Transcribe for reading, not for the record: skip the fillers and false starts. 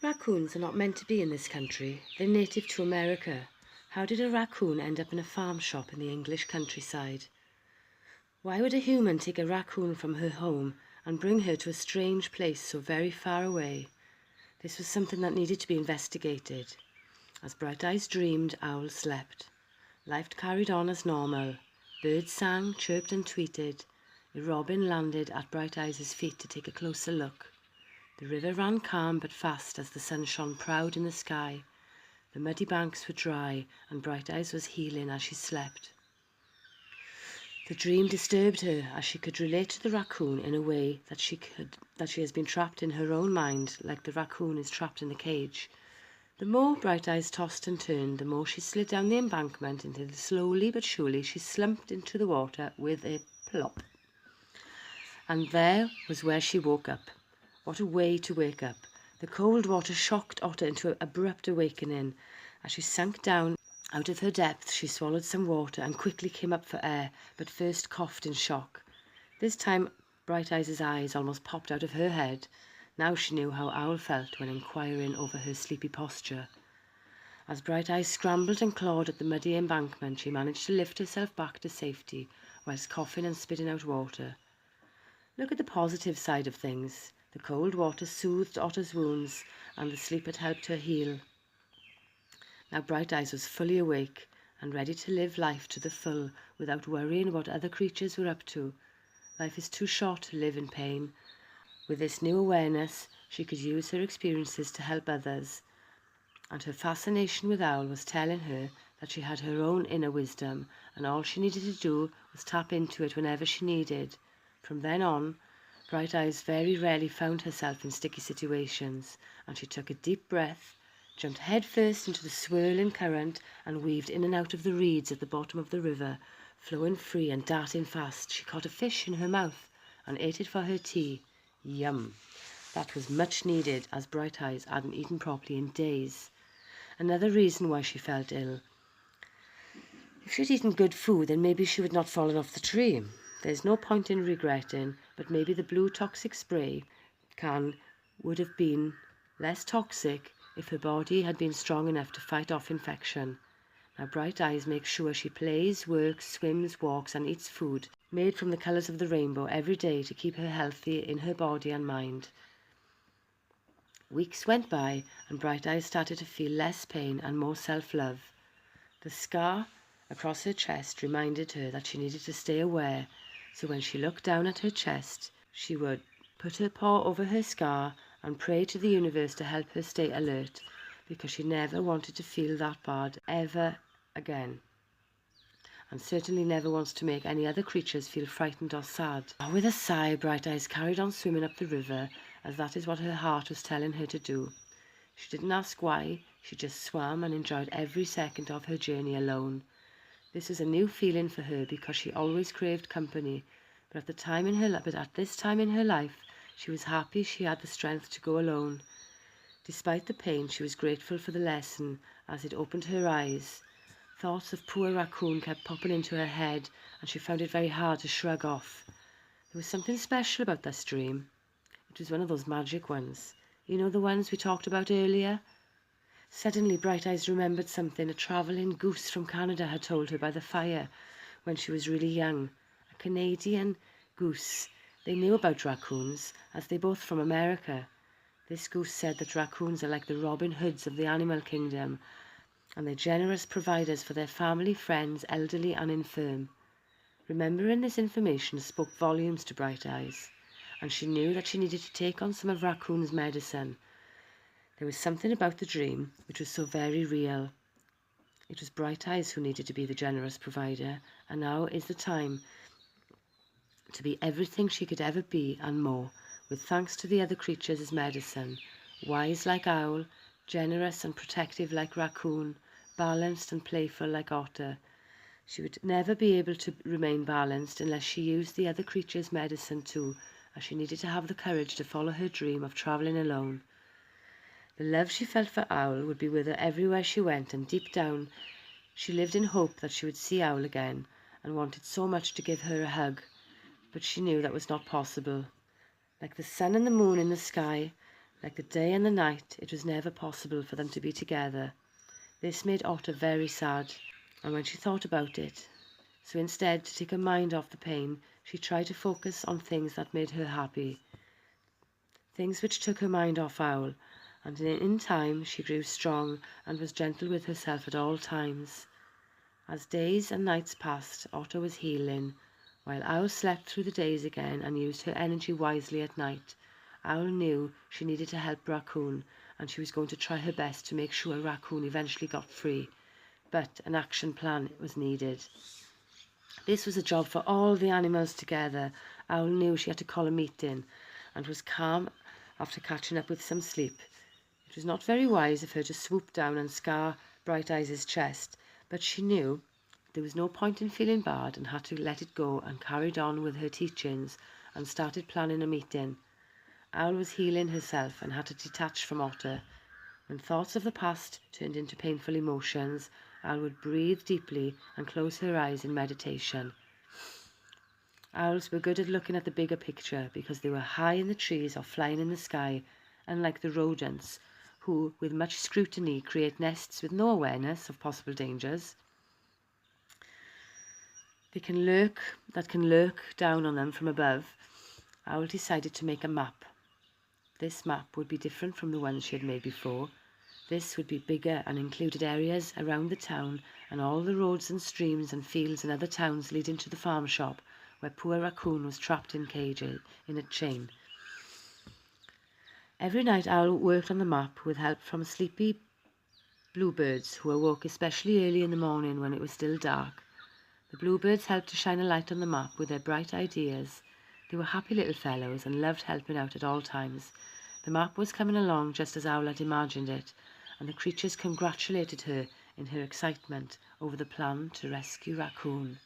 Raccoons are not meant to be in this country. They're native to America. How did a raccoon end up in a farm shop in the English countryside? Why would a human take a raccoon from her home and bring her to a strange place so very far away? This was something that needed to be investigated. As Bright Eyes dreamed, Owl slept. Life carried on as normal. Birds sang, chirped and tweeted. A robin landed at Bright Eyes' feet to take a closer look. The river ran calm but fast as the sun shone proud in the sky. The muddy banks were dry and Bright Eyes was healing as she slept. The dream disturbed her as she could relate to the raccoon in a way that she has been trapped in her own mind, like the raccoon is trapped in the cage. The more Bright Eyes tossed and turned, the more she slid down the embankment until slowly but surely she slumped into the water with a plop. And there was where she woke up. What a way to wake up. The cold water shocked Otter into an abrupt awakening. As she sank down out of her depth, she swallowed some water and quickly came up for air, but first coughed in shock. This time Bright Eyes' eyes almost popped out of her head. Now she knew how Owl felt when inquiring over her sleepy posture. As Bright Eyes scrambled and clawed at the muddy embankment, she managed to lift herself back to safety, whilst coughing and spitting out water. Look at the positive side of things. The cold water soothed Otter's wounds, and the sleep had helped her heal. Now Bright Eyes was fully awake and ready to live life to the full without worrying what other creatures were up to. Life is too short to live in pain. With this new awareness, she could use her experiences to help others, and her fascination with Owl was telling her that she had her own inner wisdom, and all she needed to do was tap into it whenever she needed. From then on, Bright Eyes very rarely found herself in sticky situations, and she took a deep breath, jumped headfirst into the swirling current, and weaved in and out of the reeds at the bottom of the river. Flowing free and darting fast, she caught a fish in her mouth and ate it for her tea. Yum! That was much needed, as Bright Eyes hadn't eaten properly in days. Another reason why she felt ill. If she'd eaten good food, then maybe she would not have fallen off the tree. There's no point in regretting, but maybe the blue toxic spray can would have been less toxic if her body had been strong enough to fight off infection. Now Bright Eyes makes sure she plays, works, swims, walks and eats food made from the colours of the rainbow every day to keep her healthy in her body and mind. Weeks went by and Bright Eyes started to feel less pain and more self-love. The scar across her chest reminded her that she needed to stay aware, so when she looked down at her chest, she would put her paw over her scar and pray to the universe to help her stay alert, because she never wanted to feel that bad ever again, and certainly never wants to make any other creatures feel frightened or sad. With a sigh, Bright Eyes carried on swimming up the river, as that is what her heart was telling her to do. She didn't ask why, she just swam and enjoyed every second of her journey alone. This was a new feeling for her because she always craved company, but at this time in her life, she was happy she had the strength to go alone. Despite the pain, she was grateful for the lesson as it opened her eyes. Thoughts of poor raccoon kept popping into her head, and she found it very hard to shrug off. There was something special about this dream. It was one of those magic ones. You know, the ones we talked about earlier? Suddenly Bright Eyes remembered something a travelling goose from Canada had told her by the fire when she was really young. A Canadian goose. They knew about raccoons, as they both from America. This goose said that raccoons are like the Robin Hoods of the animal kingdom, and they're generous providers for their family, friends, elderly and infirm. Remembering this information spoke volumes to Bright Eyes, and she knew that she needed to take on some of Raccoon's medicine. There was something about the dream which was so very real. It was Bright Eyes who needed to be the generous provider, and now is the time to be everything she could ever be and more, with thanks to the other creatures as medicine. Wise like Owl, generous and protective like Raccoon, balanced and playful like Otter. She would never be able to remain balanced unless she used the other creatures' medicine too, as she needed to have the courage to follow her dream of travelling alone. The love she felt for Owl would be with her everywhere she went, and deep down she lived in hope that she would see Owl again, and wanted so much to give her a hug, but she knew that was not possible. Like the sun and the moon in the sky, Like the day and the night, it was never possible for them to be together. This made Otter very sad, and when she thought about it, so instead, to take her mind off the pain, she tried to focus on things that made her happy, things which took her mind off Owl, and in time she grew strong and was gentle with herself at all times. As days and nights passed, Otter was healing, while Owl slept through the days again and used her energy wisely at night. Owl knew she needed to help Raccoon, and she was going to try her best to make sure Raccoon eventually got free, but an action plan was needed. This was a job for all the animals together. Owl knew she had to call a meeting and was calm after catching up with some sleep. It was not very wise of her to swoop down and scar Bright Eyes' chest, but she knew there was no point in feeling bad and had to let it go, and carried on with her teachings and started planning a meeting. Owl was healing herself and had to detach from Otter. When thoughts of the past turned into painful emotions, Owl would breathe deeply and close her eyes in meditation. Owls were good at looking at the bigger picture because they were high in the trees or flying in the sky, unlike the rodents, who, with much scrutiny, create nests with no awareness of possible dangers. That can lurk down on them from above. Owl decided to make a map. This map would be different from the ones she had made before. This would be bigger and included areas around the town and all the roads and streams and fields and other towns leading to the farm shop where poor Raccoon was trapped in cages in a chain. Every night Owl worked on the map with help from sleepy bluebirds who awoke especially early in the morning when it was still dark. The bluebirds helped to shine a light on the map with their bright ideas. They were happy little fellows and loved helping out at all times. The map was coming along just as Owl had imagined it, and the creatures congratulated her in her excitement over the plan to rescue Raccoon.